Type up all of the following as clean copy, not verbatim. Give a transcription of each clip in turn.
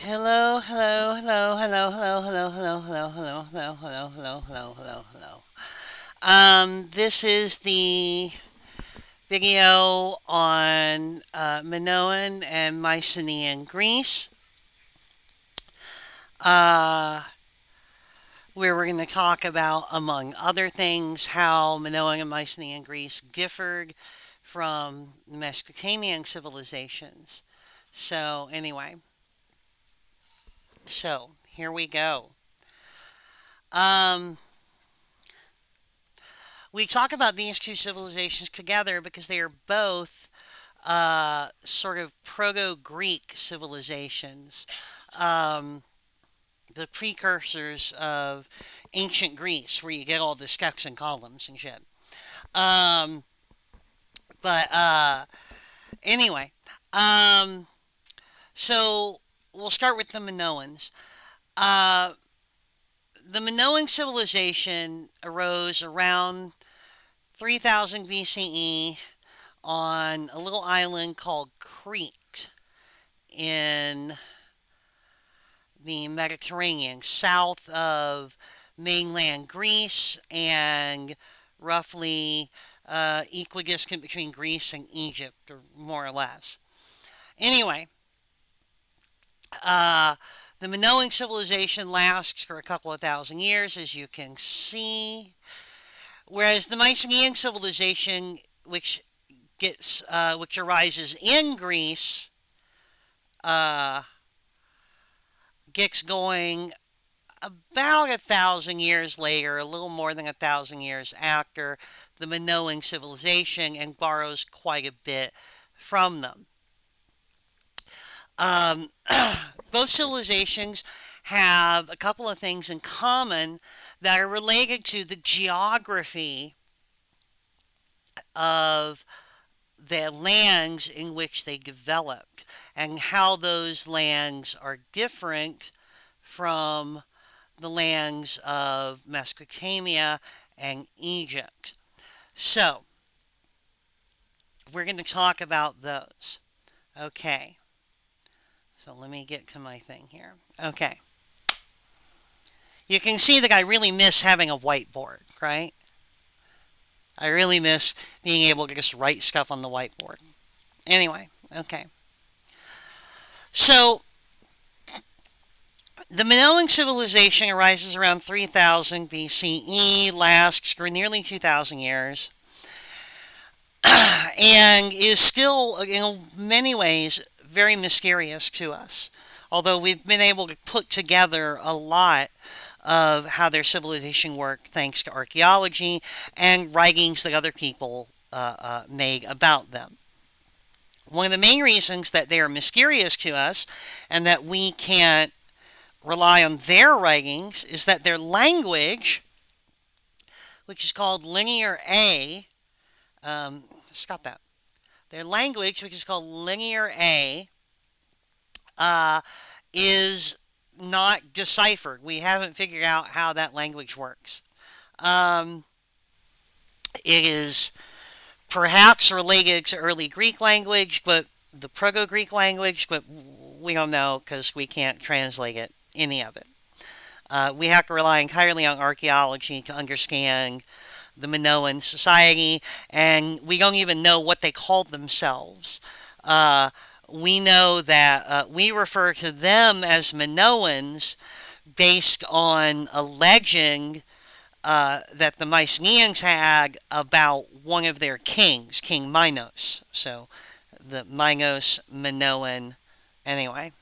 Hello, hello, hello, hello, hello, hello, hello, hello, hello, hello, hello, hello, hello, hello, hello. This is the video on Minoan and Mycenaean Greece, uh, where we're going to talk about, among other things, how Minoan and Mycenaean Greece differed from Mesopotamian civilizations. So here we go. Um, we talk about these two civilizations together because they are both sort of proto-Greek civilizations, um, the precursors of ancient Greece, where you get all the steps and columns and shit. Um, but anyway, um, so we'll start with the Minoans. Uh, the Minoan civilization arose around 3000 BCE on a little island called Crete in the Mediterranean, south of mainland Greece and roughly equidistant between Greece and Egypt, or more or less. Anyway, uh, the Minoan civilization lasts for a couple of thousand years, as you can see, whereas the Mycenaean civilization, which arises in Greece, uh, gets going about 1,000 years later, a little more than 1,000 years after the Minoan civilization, and borrows quite a bit from them. Um, both civilizations have a couple of things in common that are related to the geography of the lands in which they developed and how those lands are different from the lands of Mesopotamia and Egypt. So, we're going to talk about those. Okay, so let me get to my thing here. Okay, you can see that I really miss having a whiteboard, right? I really miss being able to just write stuff on the whiteboard. Anyway, okay. So, the Minoan civilization arises around 3000 BCE, lasts for nearly 2000 years, and is still, in many ways, very mysterious to us. Although we've been able to put together a lot of how their civilization worked thanks to archaeology and writings that other people made about them. One of the main reasons that they are mysterious to us and that we can't rely on their writings is that their language, which is called Linear A, stop that. Their language, which is called Linear A, uh, is not deciphered. We haven't figured out how that language works. Um, it is perhaps related to early Greek language, but the Proto-Greek language, but we don't know because we can't translate it, any of it. We have to rely entirely on archaeology to understand the Minoan society, and we don't even know what they called themselves. Uh, we know that we refer to them as Minoans based on a legend that the Mycenaeans had about one of their kings, King Minos. So the Minos Minoan. Anyway,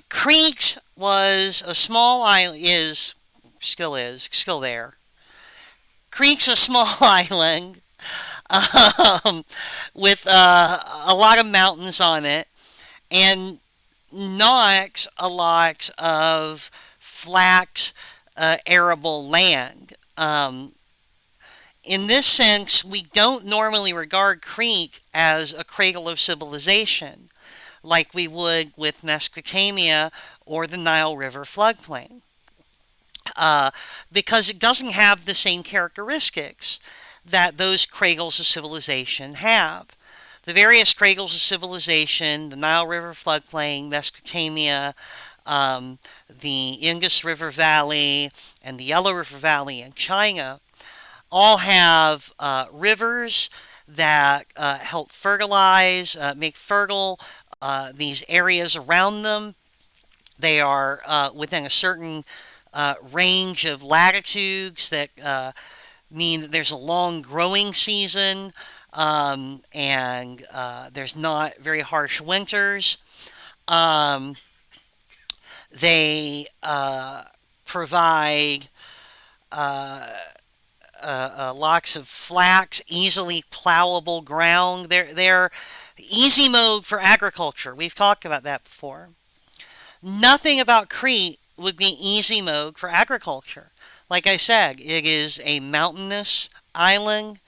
Crete was a small island. Still there. Crete's a small island um, with a lot of mountains on it, and not a lot of flat, arable land. In this sense, we don't normally regard Crete as a cradle of civilization like we would with Mesopotamia or the Nile River floodplain, uh, because it doesn't have the same characteristics that those cradles of civilization have. The various cradles of civilization, the Nile River floodplain, Mesopotamia, the Indus River Valley, and the Yellow River Valley in China, all have rivers that help fertilize, make fertile these areas around them. They are within a certain range of latitudes that mean that there's a long growing season, and there's not very harsh winters. Um, they provide uh, lots of flat, easily plowable ground. They're easy mode for agriculture. We've talked about that before. Nothing about Crete would be easy mode for agriculture. Like I said, it is a mountainous island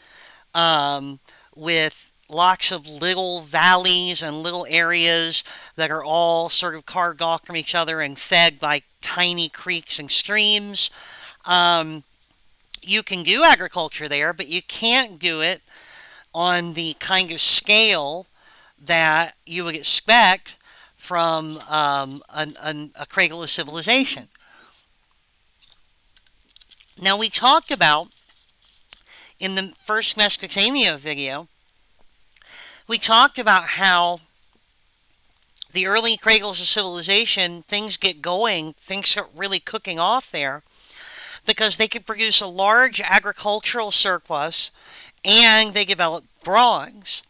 um, with lots of little valleys and little areas that are all sort of carved off from each other and fed by tiny creeks and streams. Um, you can do agriculture there, but you can't do it on the kind of scale that you would expect from a cradle of civilization. Now, we talked about in the first Mesopotamia video, we talked about how the early cradles of civilization, things get going, things start really cooking off there because they could produce a large agricultural surplus and they developed bronze.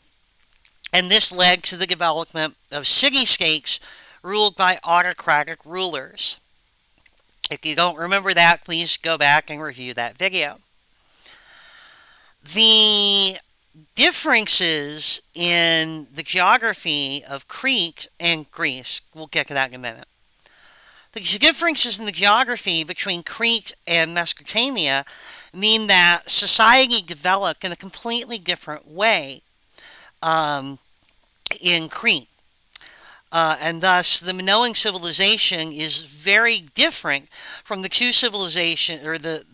And this led to the development of city-states ruled by autocratic rulers. If you don't remember that, please go back and review that video. The differences in the geography of Crete and Greece, we'll get to that in a minute. The differences in the geography between Crete and Mesopotamia mean that society developed in a completely different way um, in Crete. And thus, the Minoan civilization is very different from the two civilizations, or the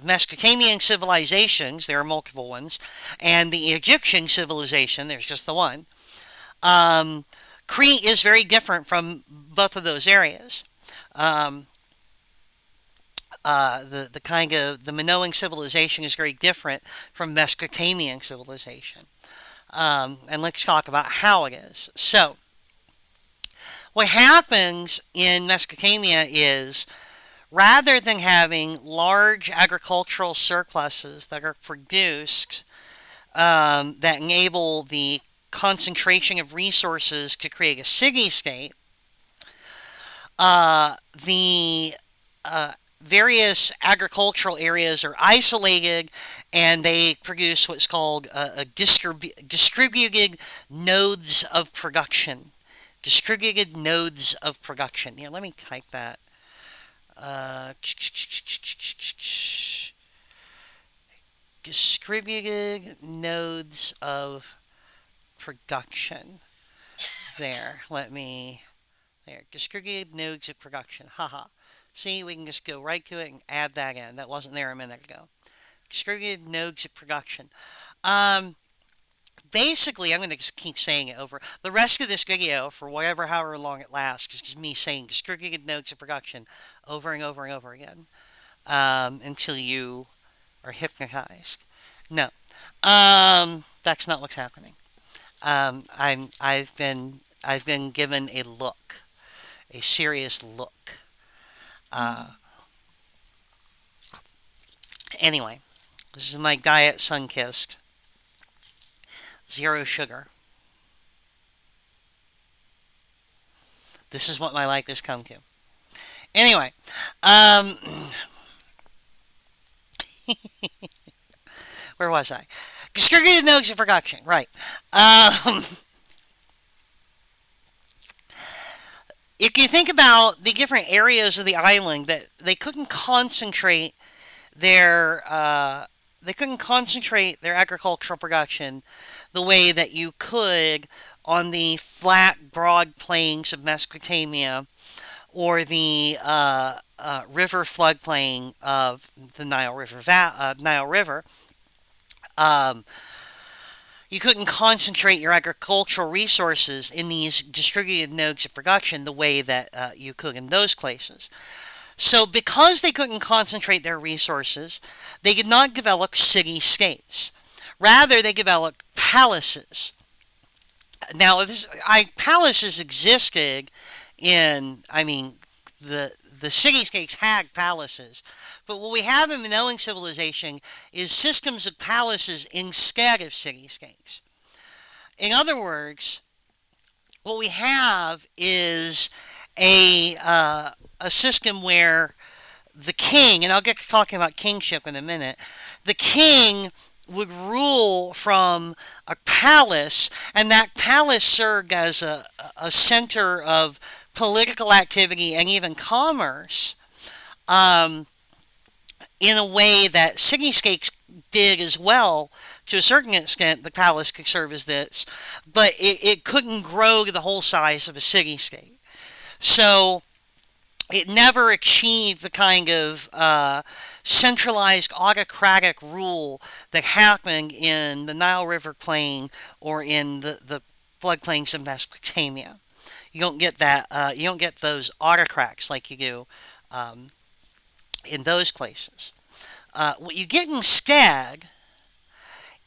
Mesopotamian civilizations, there are multiple ones, and the Egyptian civilization, there's just the one. Um, Crete is very different from both of those areas. Um, the kind of the Minoan civilization is very different from Mesopotamian civilization. And let's talk about how it is. So, what happens in Mesopotamia is rather than having large agricultural surpluses that are produced that enable the concentration of resources to create a city state, the various agricultural areas are isolated and they produce what's called distributed nodes of production. Distributed nodes of production. Here, let me type that. Distributed nodes of production. There, there. Distributed nodes of production. Haha. See, we can just go right to it and add that in. That wasn't there a minute ago. Distributed nodes of production. Um, Basically, I'm going to just keep saying it over. The rest of this video, for however long it lasts, is just me saying distributed nodes of production over and over and over again until you are hypnotized. No, that's not what's happening. I've been given a look, a serious look. Uh, anyway, this is my diet Sunkissed. Zero sugar. This is what my life has come to. Anyway, where was I? Distributed nodes of production, right. If you think about the different areas of the island that they couldn't concentrate their agricultural production the way that you could on the flat, broad plains of Mesopotamia or the river floodplain of the Nile River. Um, You couldn't concentrate your agricultural resources in these distributed nodes of production the way that you could in those places. So, because they couldn't concentrate their resources, they did not develop city states. Rather, they developed palaces. Now, palaces existed the city-states had palaces. But what we have in Minoan civilization is systems of palaces instead of city-states. In other words, what we have is a system where the king, and I'll get to talking about kingship in a minute, the king would rule from a palace, and that palace served as a center of political activity and even commerce, um, in a way that cityscapes did as well. To a certain extent, the palace could serve as this, but it couldn't grow to the whole size of a city-state. So it never achieved the kind of centralized autocratic rule that happened in the Nile River Plain or in the floodplains of Mesopotamia. You don't get that. You don't get those autocrats like you do in those places. What you get instead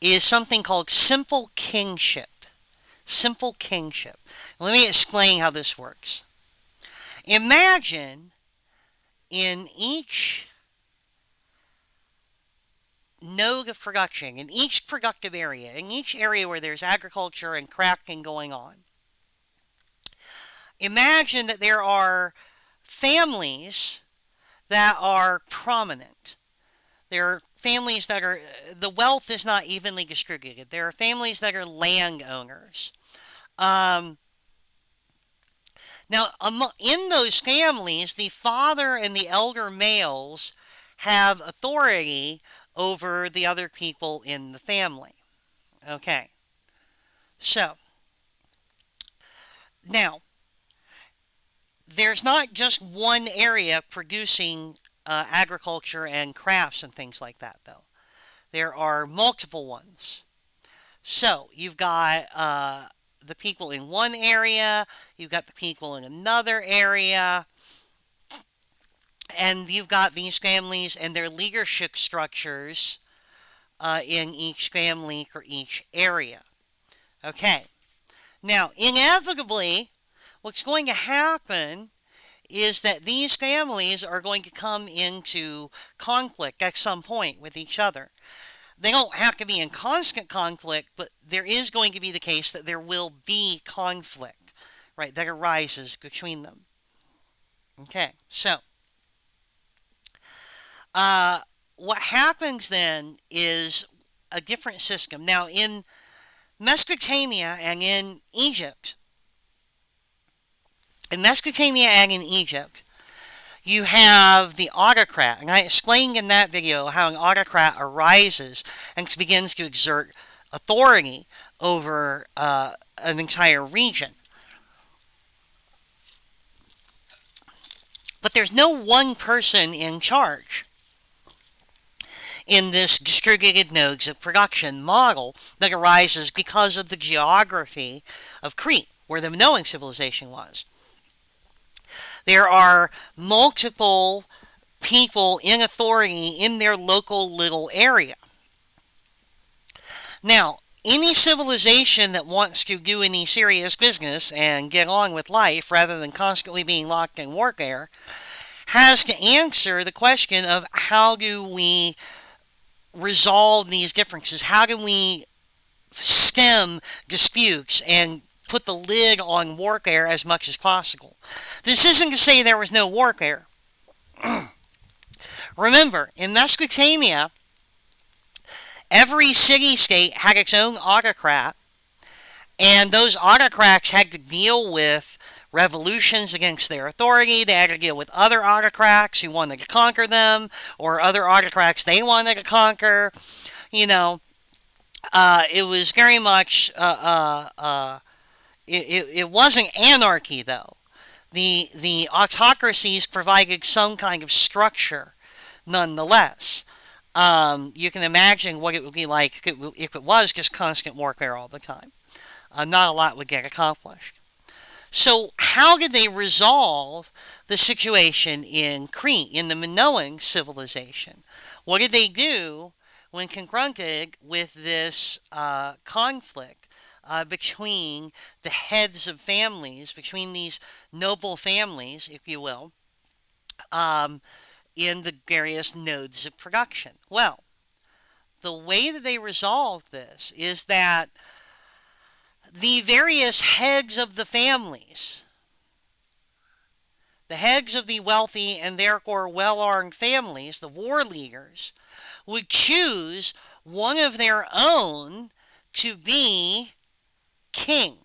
is something called simple kingship. Simple kingship. Let me explain how this works. Imagine in each node of production, in each productive area, in each area where there's agriculture and crafting going on, imagine that there are families that are prominent. There are families that are, the wealth is not evenly distributed. There are families that are landowners. Um, Now, in those families, the father and the elder males have authority over the other people in the family. Okay, so now there's not just one area producing agriculture and crafts and things like that, though. There are multiple ones. So you've got the people in one area, you've got the people in another area, and you've got these families and their leadership structures in each family for each area. Okay, now inevitably, what's going to happen is that these families are going to come into conflict at some point with each other. They don't have to be in constant conflict, but there is going to be the case that there will be conflict, right, that arises between them. Okay, so what happens then is a different system. Now, in Mesopotamia and in Egypt, you have the autocrat, and I explained in that video how an autocrat arises and begins to exert authority over an entire region. But there's no one person in charge in this distributed nodes of production model that arises because of the geography of Crete, where the Minoan civilization was. There are multiple people in authority in their local little area. Now, any civilization that wants to do any serious business and get on with life rather than constantly being locked in warfare has to answer the question of how do we resolve these differences? How do we stem disputes and put the lid on warfare as much as possible? This isn't to say there was no warfare. Remember, in Mesopotamia, every city-state had its own autocrat, and those autocrats had to deal with revolutions against their authority. They had to deal with other autocrats who wanted to conquer them, or other autocrats they wanted to conquer. You know, it was very much, it wasn't anarchy, though. The autocracies provided some kind of structure, nonetheless. You can imagine what it would be like if it was just constant warfare all the time. Not a lot would get accomplished. So, how did they resolve the situation in Crete, in the Minoan civilization? What did they do when confronted with this conflict between the heads of families, between these noble families, if you will, um, in the various nodes of production? Well, the way that they resolved this is that the various heads of the families, the heads of the wealthy and therefore well-armed families, the war leaders, would choose one of their own to be king.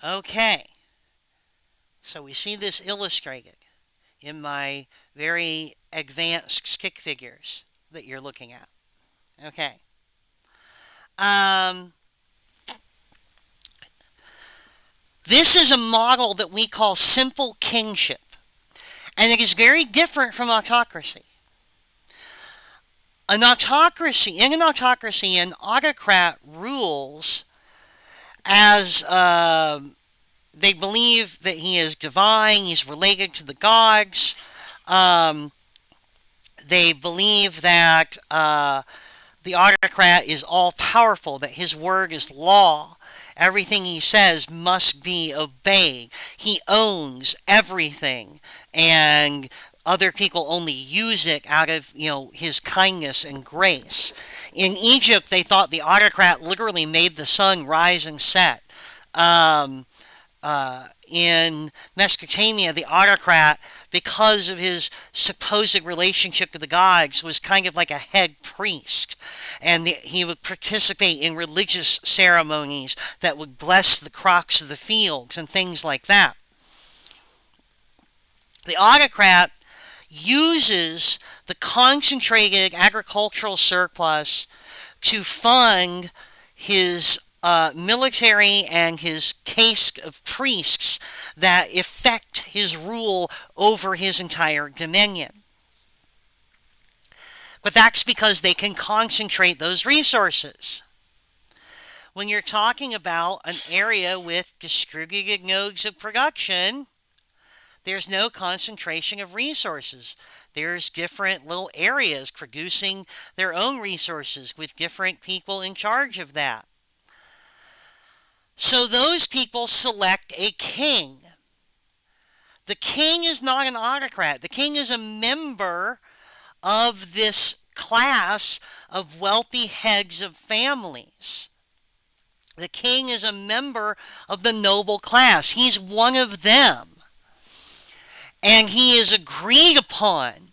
Okay, so we see this illustrated in my very advanced stick figures that you're looking at. Okay. Um, this is a model that we call simple kingship, and it is very different from autocracy. In an autocracy, an autocrat rules as they believe that he is divine, he's related to the gods. Um, they believe that the autocrat is all powerful, that his word is law. Everything he says must be obeyed. He owns everything, and other people only use it out of, his kindness and grace. In Egypt, they thought the autocrat literally made the sun rise and set. In Mesopotamia, the autocrat, because of his supposed relationship to the gods, was kind of like a head priest. And he would participate in religious ceremonies that would bless the crops of the fields and things like that. The autocrat uses the concentrated agricultural surplus to fund his military and his caste of priests that effect his rule over his entire dominion. But that's because they can concentrate those resources. When you're talking about an area with distributed nodes of production, there's no concentration of resources. There's different little areas producing their own resources with different people in charge of that. So those people select a king. The king is not an autocrat. The king is a member of this class of wealthy heads of families. The king is a member of the noble class. He's one of them. And he is agreed upon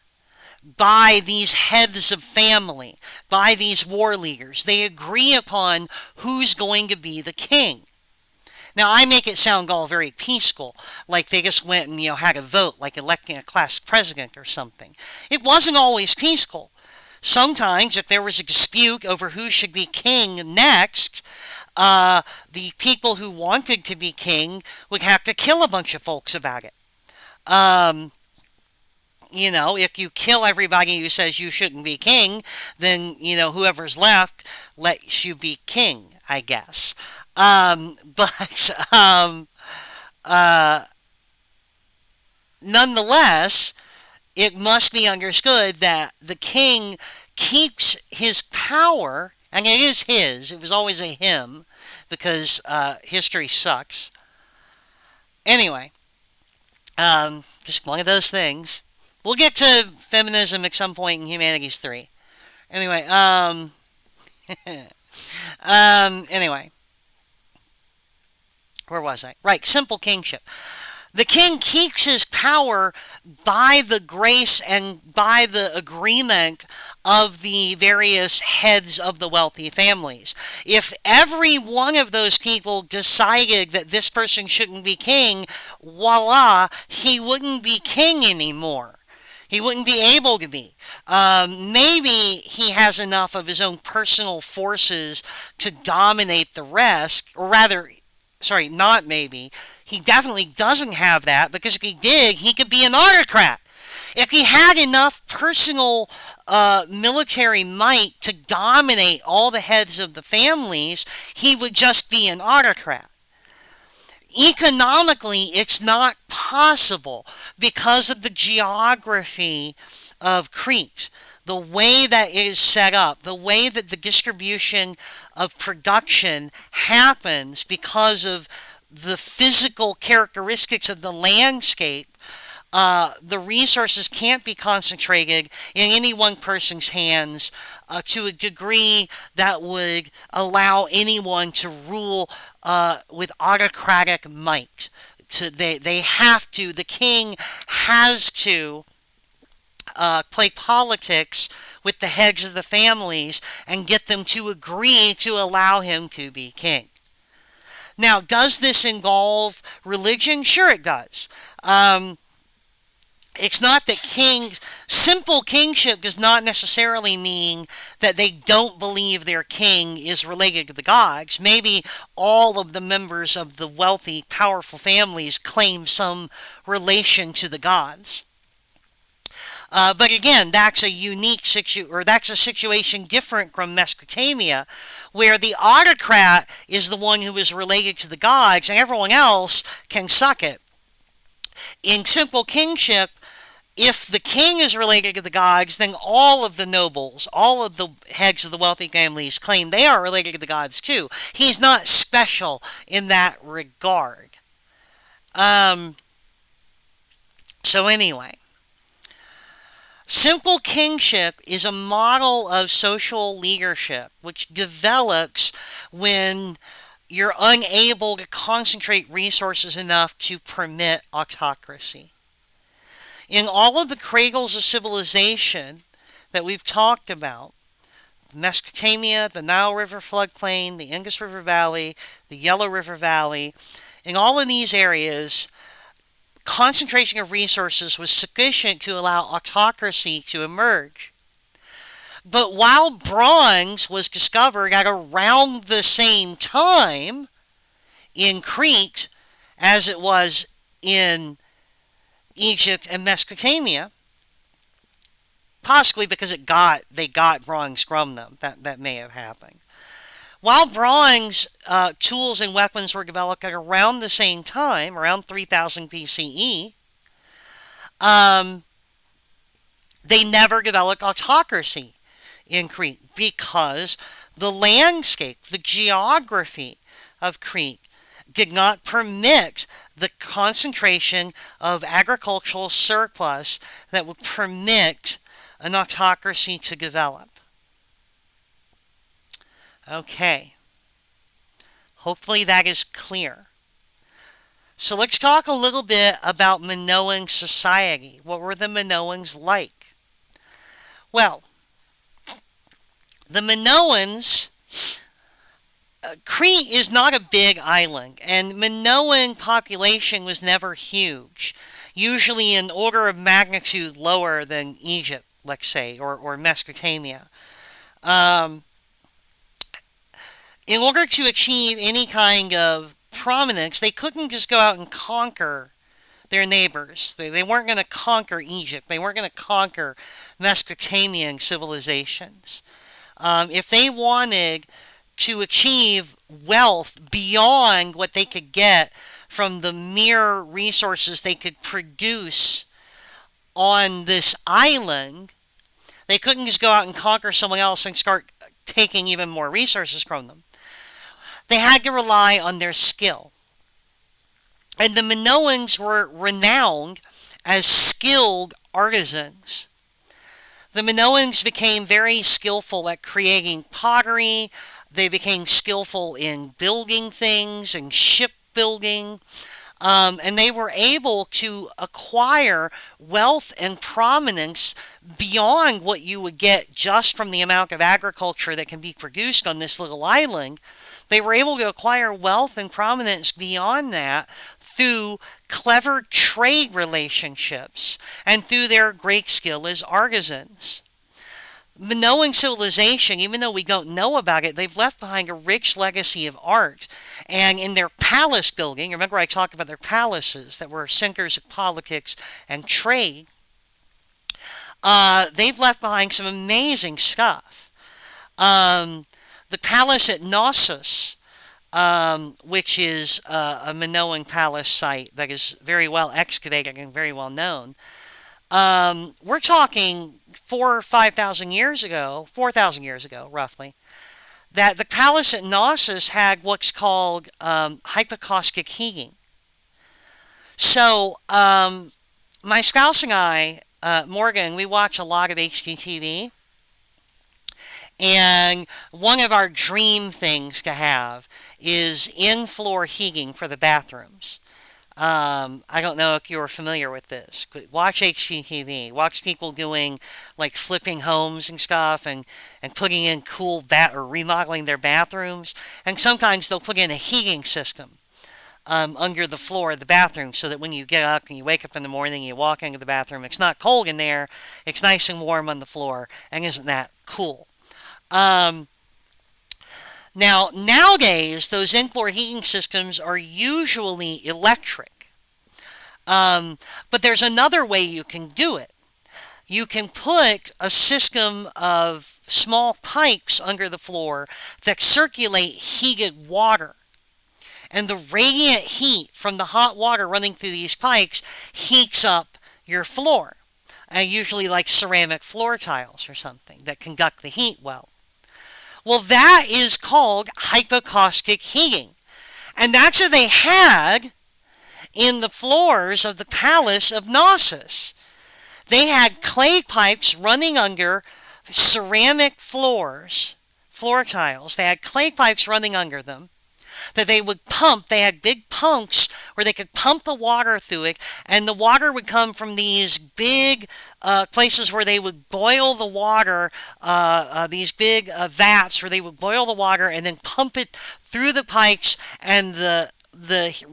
by these heads of family, by these war leaders. They agree upon who's going to be the king. Now, I make it sound all very peaceful, like they just went and, had a vote, like electing a class president or something. It wasn't always peaceful. Sometimes, if there was a dispute over who should be king next, the people who wanted to be king would have to kill a bunch of folks about it. If you kill everybody who says you shouldn't be king, then, whoever's left lets you be king, I guess. Nonetheless, it must be understood that the king keeps his power, and it is his, it was always a him, because history sucks. Anyway, just one of those things. We'll get to feminism at some point in Humanities 3. Anyway, anyway. Where was I? Right, simple kingship. The king keeps his power by the grace and by the agreement of the various heads of the wealthy families. If every one of those people decided that this person shouldn't be king, voila, he wouldn't be king anymore. He wouldn't be able to be. Maybe he has enough of his own personal forces to dominate the rest, or rather, sorry, not maybe. He definitely doesn't have that, because if he did, he could be an autocrat. If he had enough personal military might to dominate all the heads of the families, he would just be an autocrat. Economically, it's not possible because of the geography of Crete, the way that it is set up, the way that the distribution of production happens because of the physical characteristics of the landscape. The resources can't be concentrated in any one person's hands to a degree that would allow anyone to rule with autocratic might. They have to, the king has to play politics with the heads of the families and get them to agree to allow him to be king. Now, does this involve religion? Sure, it does. It's not that simple kingship does not necessarily mean that they don't believe their king is related to the gods. Maybe all of the members of the wealthy, powerful families claim some relation to the gods. But again, that's a that's a situation different from Mesopotamia, where the autocrat is the one who is related to the gods, and everyone else can suck it. In simple kingship, if the king is related to the gods, then all of the nobles, all of the heads of the wealthy families claim they are related to the gods too. He's not special in that regard. So anyway, simple kingship is a model of social leadership which develops when you're unable to concentrate resources enough to permit autocracy. In all of the cradles of civilization that we've talked about, Mesopotamia, the Nile River floodplain, the Indus River Valley, the Yellow River Valley, in all of these areas, concentration of resources was sufficient to allow autocracy to emerge. But while bronze was discovered at around the same time in Crete as it was in Egypt and Mesopotamia, possibly because they got bronze from them. That may have happened. While bronze tools and weapons were developed at around the same time, around 3000 BCE, they never developed autocracy in Crete because the landscape, the geography of Crete did not permit the concentration of agricultural surplus that would permit an autocracy to develop. Okay. Hopefully that is clear. So let's talk a little bit about Minoan society. What were the Minoans like? Well, the Minoans, Crete is not a big island, and Minoan population was never huge, usually an order of magnitude lower than Egypt, let's say, or Mesopotamia. In order to achieve any kind of prominence, they couldn't just go out and conquer their neighbors. They weren't going to conquer Egypt. They weren't going to conquer Mesopotamian civilizations. If they wanted to achieve wealth beyond what they could get from the mere resources they could produce on this island, they couldn't just go out and conquer someone else and start taking even more resources from them. They had to rely on their skill. And the Minoans were renowned as skilled artisans. The Minoans became very skillful at creating pottery. They became skillful in building things and shipbuilding. And they were able to acquire wealth and prominence beyond what you would get just from the amount of agriculture that can be produced on this little island. They were able to acquire wealth and prominence beyond that through clever trade relationships and through their great skill as artisans. Minoan civilization, even though we don't know about it, they've left behind a rich legacy of art. And in their palace building, remember I talked about their palaces that were centers of politics and trade, They've left behind some amazing stuff. Um, the palace at Knossos, which is a Minoan palace site that is very well excavated and very well known. We're talking 4,000 or 5,000 years ago, 4,000 years ago, roughly, that the palace at Knossos had what's called hypocaustic heating. So, my spouse and I, Morgan, we watch a lot of HGTV, and one of our dream things to have is in-floor heating for the bathrooms. I don't know if you're familiar with this, but watch HGTV. Watch people doing like flipping homes and stuff and putting in cool or remodeling their bathrooms. And sometimes they'll put in a heating system under the floor of the bathroom so that when you get up and you wake up in the morning, you walk into the bathroom, it's not cold in there, it's nice and warm on the floor. And isn't that cool? Um, Now, nowadays, those in-floor heating systems are usually electric. But there's another way you can do it. You can put a system of small pipes under the floor that circulate heated water. And the radiant heat from the hot water running through these pipes heats up your floor. Usually like ceramic floor tiles or something that conduct the heat well. Well, that is called hypocaustic heating. And that's what they had in the floors of the palace of Knossos. They had clay pipes running under ceramic floor tiles. They had clay pipes running under them that they would pump. They had big pumps where they could pump the water through it, and the water would come from these big places where they would boil the water, these big vats where they would boil the water and then pump it through the pipes, and the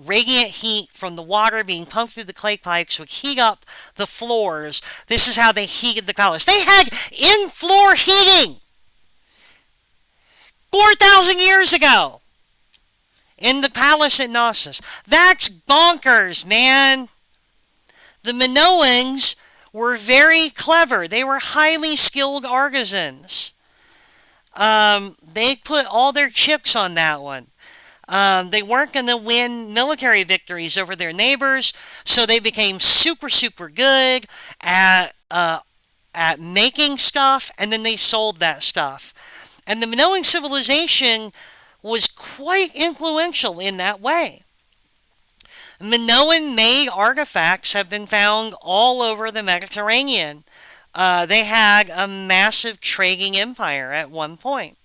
radiant heat from the water being pumped through the clay pipes would heat up the floors. This is how they heated the palace. They had in-floor heating 4,000 years ago in the palace at Knossos. That's bonkers, man. The Minoans were very clever. They were highly skilled artisans. They put all their chips on that one. They weren't going to win military victories over their neighbors, so they became super, super good at making stuff, and then they sold that stuff. And the Minoan civilization was quite influential in that way. Minoan-made artifacts have been found all over the Mediterranean. They had a massive trading empire at one point.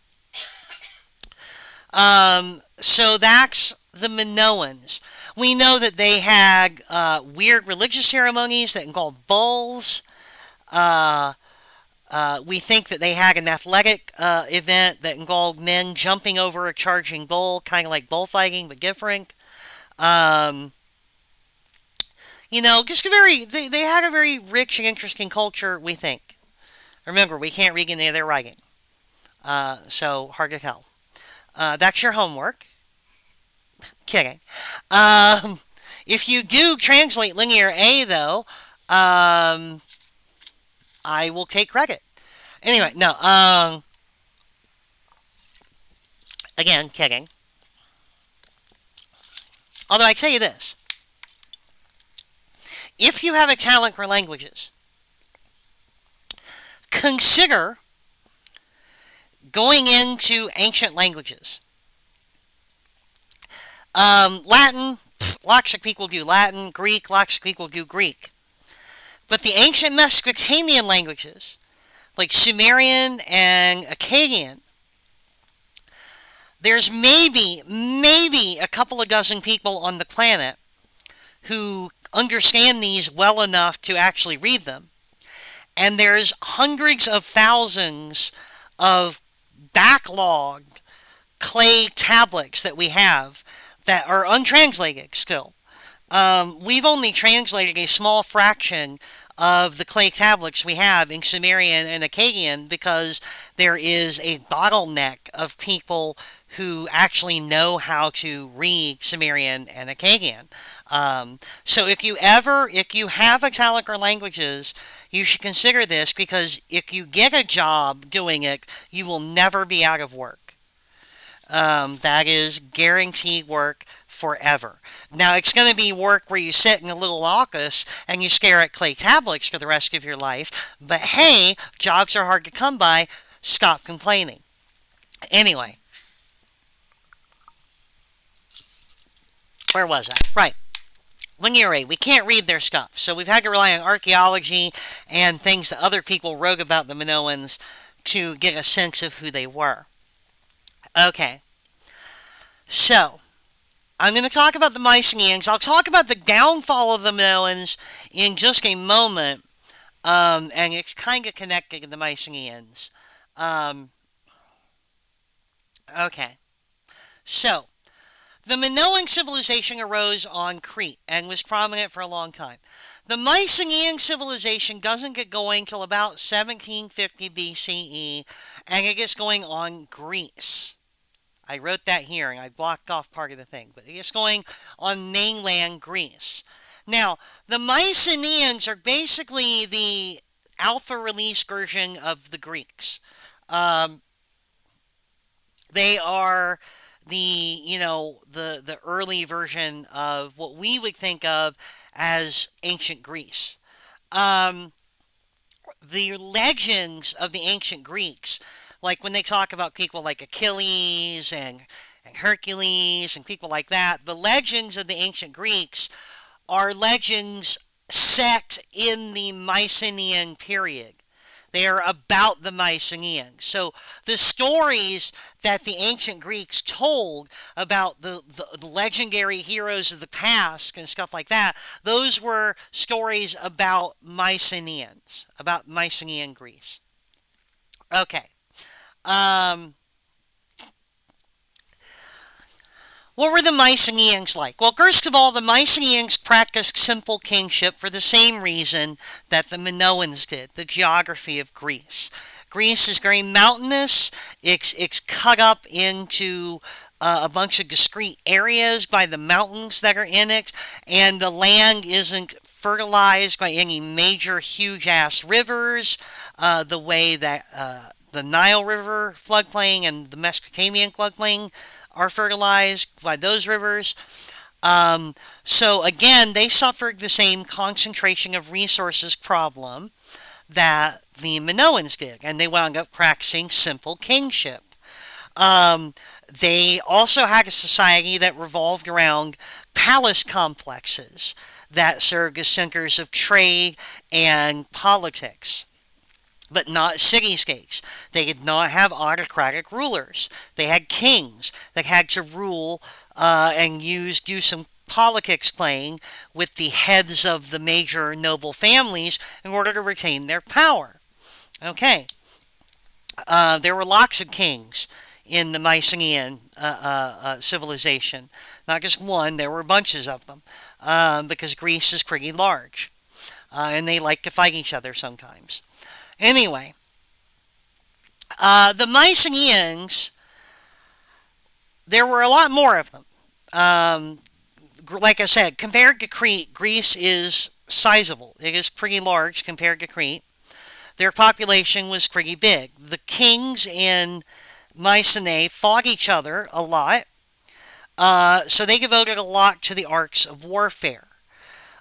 So that's the Minoans. We know that they had weird religious ceremonies that involved bulls. We think that they had an athletic event that involved men jumping over a charging bull, kind of like bullfighting, but different. Just they had a very rich and interesting culture, we think. Remember, we can't read any of their writing. So, hard to tell. That's your homework. Kidding. If you do translate linear A, though, I will take credit. Anyway, no, again, kidding. Although I tell you this, if you have a talent for languages, consider going into ancient languages. Latin, lots of people do Latin. Greek, lots of people do Greek. But the ancient Mesopotamian languages, like Sumerian and Akkadian, there's maybe a couple of dozen people on the planet who understand these well enough to actually read them. And there's hundreds of thousands of backlogged clay tablets that we have that are untranslated still. We've only translated a small fraction of the clay tablets we have in Sumerian and Akkadian because there is a bottleneck of people who actually know how to read Sumerian and Akkadian. So if you have a talent for languages, You should consider this because if you get a job doing it, you will never be out of work. That is guaranteed work forever. Now, it's going to be work where you sit in a little office and you stare at clay tablets for the rest of your life. But hey, jobs are hard to come by. Stop complaining. Anyway, where was I? Right. When we can't read their stuff. So we've had to rely on archaeology and things that other people wrote about the Minoans to get a sense of who they were. Okay. So, I'm going to talk about the Mycenaeans. I'll talk about the downfall of the Minoans in just a moment, and it's kind of connected to the Mycenaeans. Um, okay, so the Minoan civilization arose on Crete and was prominent for a long time. The Mycenaean civilization doesn't get going till about 1750 BCE, and it gets going on Greece. I wrote that here and I blocked off part of the thing, but it's going on mainland Greece. Now, the Mycenaeans are basically the alpha release version of the Greeks. Um, they are the early version of what we would think of as ancient Greece. Um, the legends of the ancient Greeks, like when they talk about people like Achilles and Hercules and people like that, the legends of the ancient Greeks are legends set in the Mycenaean period. They are about the Mycenaeans. So the stories that the ancient Greeks told about the legendary heroes of the past and stuff like that, those were stories about Mycenaeans, about Mycenaean Greece. Okay. Um, what were the Mycenaeans like? Well, first of all, the Mycenaeans practiced simple kingship for the same reason that the Minoans did, the geography of Greece. Greece is very mountainous. It's cut up into a bunch of discrete areas by the mountains that are in it, and the land isn't fertilized by any major huge ass rivers, the way that the Nile River floodplain and the Mesopotamian floodplain are fertilized by those rivers. So again, they suffered the same concentration of resources problem that the Minoans did, and they wound up practicing simple kingship. Um, they also had a society that revolved around palace complexes that served as centers of trade and politics, but not city-states. They did not have autocratic rulers. They had kings that had to rule and do some politics playing with the heads of the major noble families in order to retain their power. Okay, there were lots of kings in the Mycenaean civilization. Not just one, there were bunches of them because Greece is pretty large. And they like to fight each other sometimes. Anyway, the Mycenaeans, there were a lot more of them. Like I said, compared to Crete, Greece is sizable. It is pretty large compared to Crete. Their population was pretty big. The kings in Mycenae fought each other a lot, so they devoted a lot to the arts of warfare.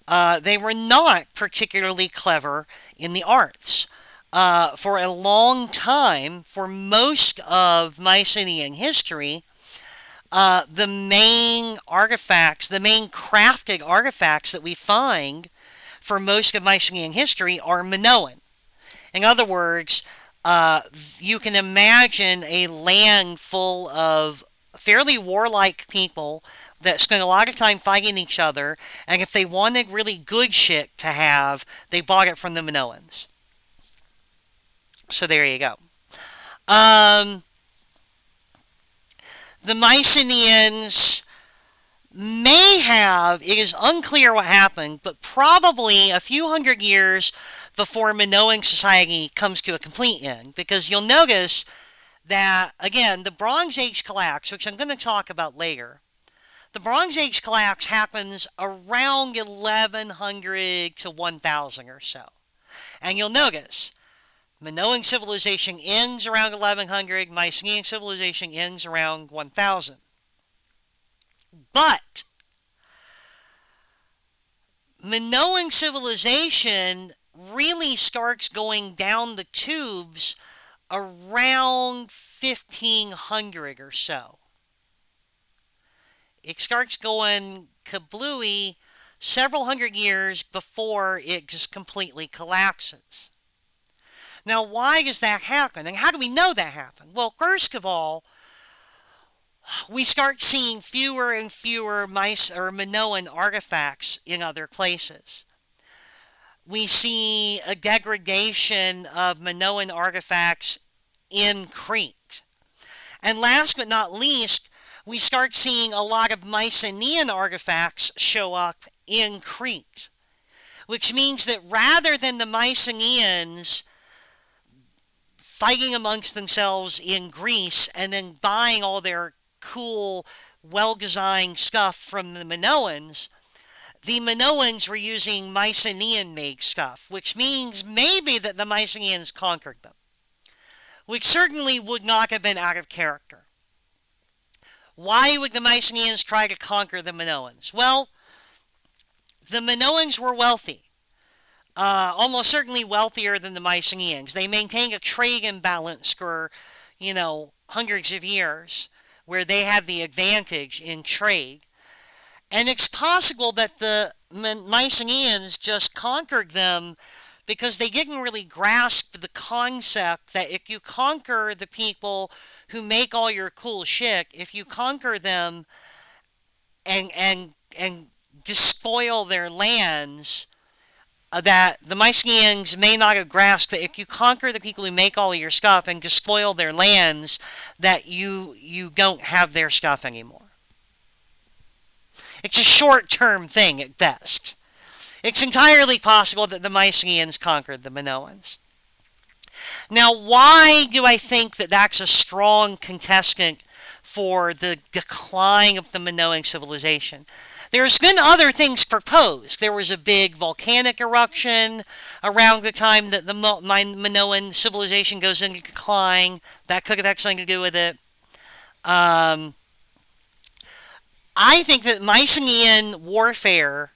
They were not particularly clever in the arts. For a long time, for most of Mycenaean history, the main artifacts, the main crafted artifacts that we find for most of Mycenaean history are Minoan. In other words, you can imagine a land full of fairly warlike people that spent a lot of time fighting each other, and if they wanted really good shit to have, they bought it from the Minoans. So there you go. Um, the Mycenaeans may have, it is unclear what happened, but probably a few hundred years before Minoan society comes to a complete end, because you'll notice that, again, the Bronze Age collapse, which I'm going to talk about later, the Bronze Age collapse happens around 1100 to 1000 or so. And you'll notice Minoan civilization ends around 1100, Mycenaean civilization ends around 1000. But Minoan civilization really starts going down the tubes around 1500 or so. It starts going kablooey several hundred years before it just completely collapses. Now, why does that happen? And how do we know that happened? Well, first of all, we start seeing fewer and fewer Minoan artifacts in other places. We see a degradation of Minoan artifacts in Crete. And last but not least, we start seeing a lot of Mycenaean artifacts show up in Crete, which means that rather than the Mycenaeans fighting amongst themselves in Greece and then buying all their cool, well-designed stuff from the Minoans were using Mycenaean-made stuff, which means maybe that the Mycenaeans conquered them, which certainly would not have been out of character. Why would the Mycenaeans try to conquer the Minoans? Well, the Minoans were wealthy, almost certainly wealthier than the Mycenaeans. They maintained a trade imbalance for, hundreds of years, where they had the advantage in trade. And it's possible that the Mycenaeans just conquered them because they didn't really grasp the concept that if you conquer the people who make all your cool shit, if you conquer them and despoil their lands, that the Mycenaeans may not have grasped that if you conquer the people who make all of your stuff and despoil their lands, that you don't have their stuff anymore. It's a short-term thing at best. It's entirely possible that the Mycenaeans conquered the Minoans. Now, why do I think that that's a strong contestant for the decline of the Minoan civilization? There's been other things proposed. There was a big volcanic eruption around the time that the Minoan civilization goes into decline. That could have had something to do with it. I think that Mycenaean warfare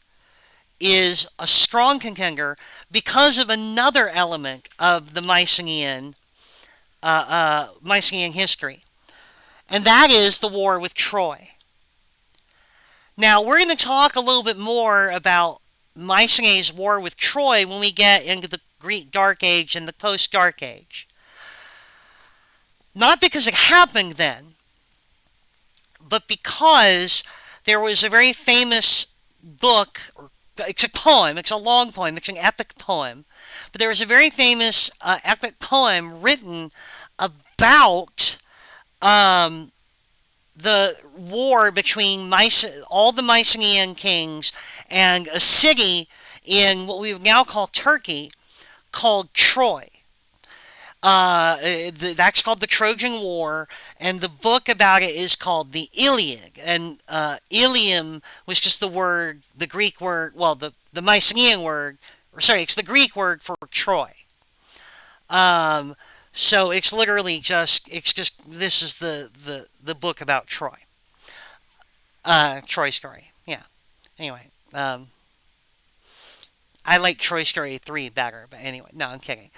is a strong contender because of another element of the Mycenaean history, and that is the war with Troy. Now, we're going to talk a little bit more about Mycenaeans' war with Troy when we get into the Greek Dark Age and the post-Dark Age. Not because it happened then, but because there was a very famous book, it's a poem, it's a long poem, it's an epic poem, but there was a very famous epic poem written about the war between all the Mycenaean kings and a city in what we would now call Turkey called Troy. That's called the Trojan War, and the book about it is called the Iliad. And Ilium was just the Greek word, well, the Mycenaean word, it's the Greek word for Troy. So it's literally this is the book about Troy. Troy Story, yeah. Anyway, I like Troy Story 3 better, but anyway, no, I'm kidding.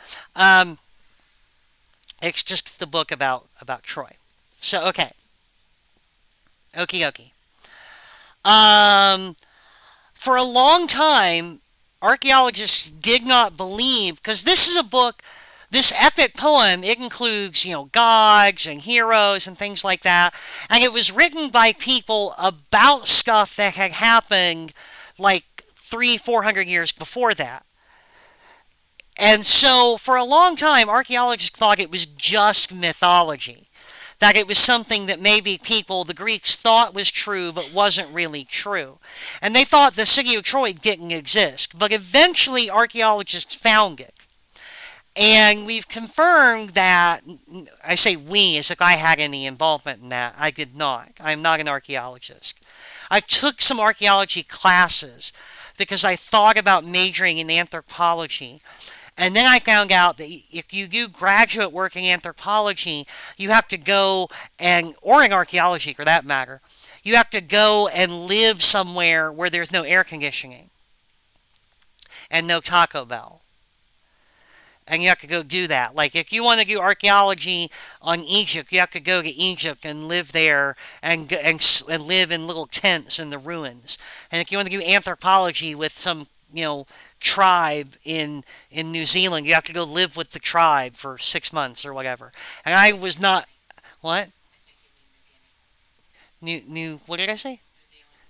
It's just the book about Troy. So, okay. Okie dokie. For a long time, archaeologists did not believe, because this is a book, this epic poem, it includes, gods and heroes and things like that, and it was written by people about stuff that had happened like 300-400 years before that. And so, for a long time, archaeologists thought it was just mythology. That it was something that maybe the Greeks thought was true, but wasn't really true. And they thought the city of Troy didn't exist. But eventually, archaeologists found it. And we've confirmed that, I say we as if I had any involvement in that. I did not. I'm not an archaeologist. I took some archaeology classes because I thought about majoring in anthropology. And then I found out that if you do graduate work in anthropology, you have to go or in archaeology for that matter, you have to go and live somewhere where there's no air conditioning and no Taco Bell. And you have to go do that. Like if you want to do archaeology on Egypt, you have to go to Egypt and live there and live in little tents in the ruins. And if you want to do anthropology with some tribe in New Zealand, you have to go live with the tribe for 6 months or whatever. And I was not what New what did I say?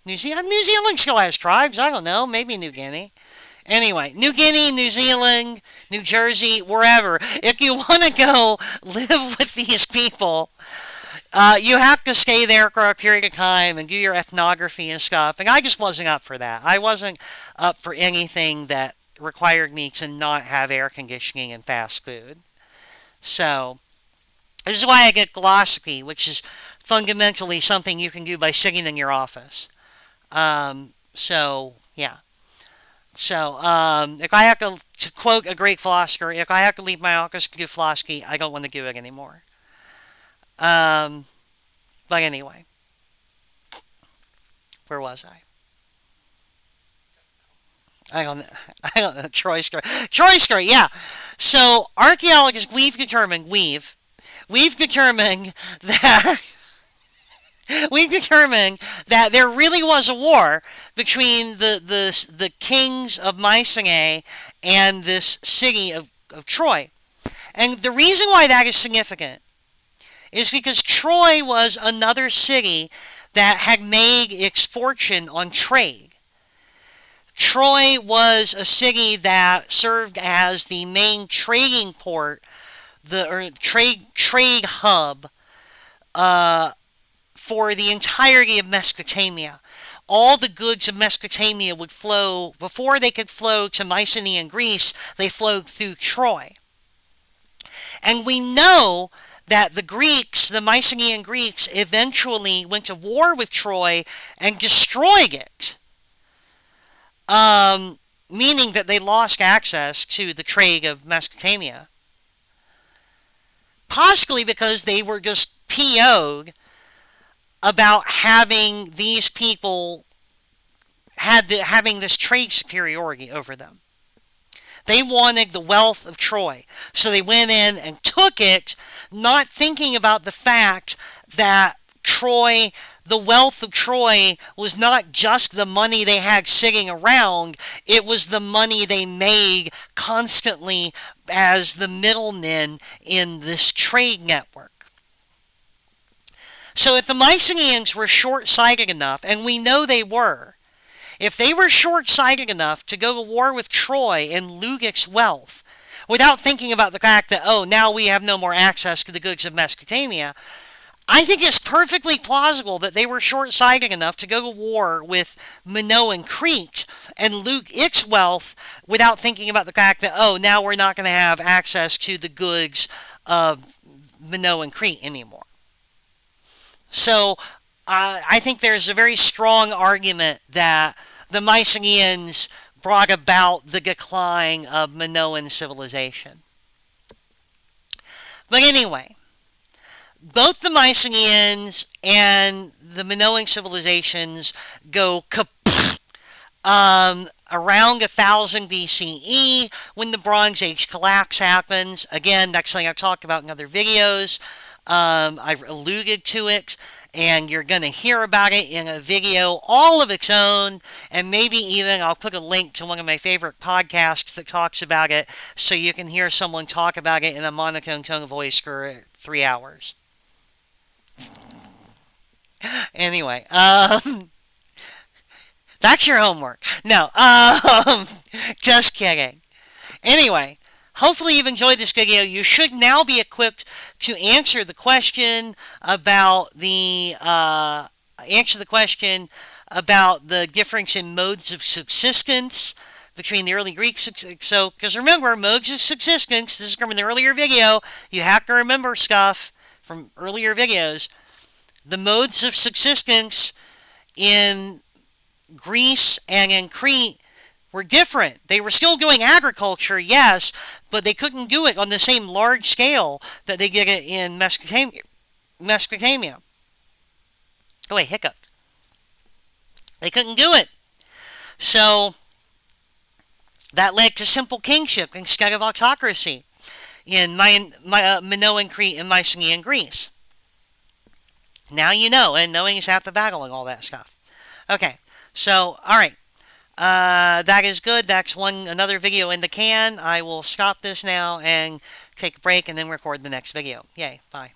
New Zealand. New Zealand still has tribes. I don't know. Maybe New Guinea. Anyway, New Guinea, New Zealand, New Jersey, wherever. If you want to go live with these people, you have to stay there for a period of time and do your ethnography and stuff. And I just wasn't up for that. I wasn't up for anything that required me to not have air conditioning and fast food. So, this is why I get philosophy, which is fundamentally something you can do by sitting in your office. Yeah. So, if I have to quote a great philosopher, if I have to leave my office to do philosophy, I don't want to do it anymore. Um, but anyway, where was I? I don't know. I don't know. Troy story. Troy story. Yeah. So archaeologists, we've determined that we've determined that there really was a war between the kings of Mycenaean and this city of Troy. And the reason why that is significant is because Troy was another city that had made its fortune on trade. Troy was a city that served as the main trading port, trade hub for the entirety of Mesopotamia. All the goods of Mesopotamia would flow, before they could flow to Mycenaean Greece, they flowed through Troy. And we know that the Mycenaean Greeks, eventually went to war with Troy and destroyed it. Meaning that they lost access to the trade of Mesopotamia. Possibly because they were just PO'd about having these people having this trade superiority over them. They wanted the wealth of Troy. So they went in and took it, not thinking about the fact that the wealth of Troy was not just the money they had sitting around, it was the money they made constantly as the middlemen in this trade network. So if the Mycenaeans were short-sighted enough, and we know they were, if they were short-sighted enough to go to war with Troy and loot its wealth, without thinking about the fact that, now we have no more access to the goods of Mesopotamia, I think it's perfectly plausible that they were short-sighted enough to go to war with Minoan Crete and loot its wealth without thinking about the fact that, now we're not going to have access to the goods of Minoan Crete anymore. So, I think there's a very strong argument that the Mycenaeans brought about the decline of Minoan civilization. But anyway, both the Mycenaeans and the Minoan civilizations go around 1000 BCE when the Bronze Age collapse happens. Again, that's something I've talked about in other videos. I've alluded to it, and you're going to hear about it in a video all of its own, and maybe even I'll put a link to one of my favorite podcasts that talks about it so you can hear someone talk about it in a monotone tone of voice for 3 hours. Anyway, that's your homework. No, just kidding. Anyway, hopefully you've enjoyed this video. You should now be equipped to answer the question about the difference in modes of subsistence between the early Greeks. So, because remember, modes of subsistence, this is from an earlier video. You have to remember stuff from earlier videos. The modes of subsistence in Greece and in Crete were different. They were still doing agriculture, yes, but they couldn't do it on the same large scale that they did it in Mesopotamia. Oh, wait, hiccup. They couldn't do it. So that led to simple kingship instead of autocracy in Minoan Crete and Mycenaean Greece. Now you know, and knowing is half the battle and all that stuff. Okay, so, alright. That is good. That's another video in the can. I will stop this now and take a break and then record the next video. Yay, bye.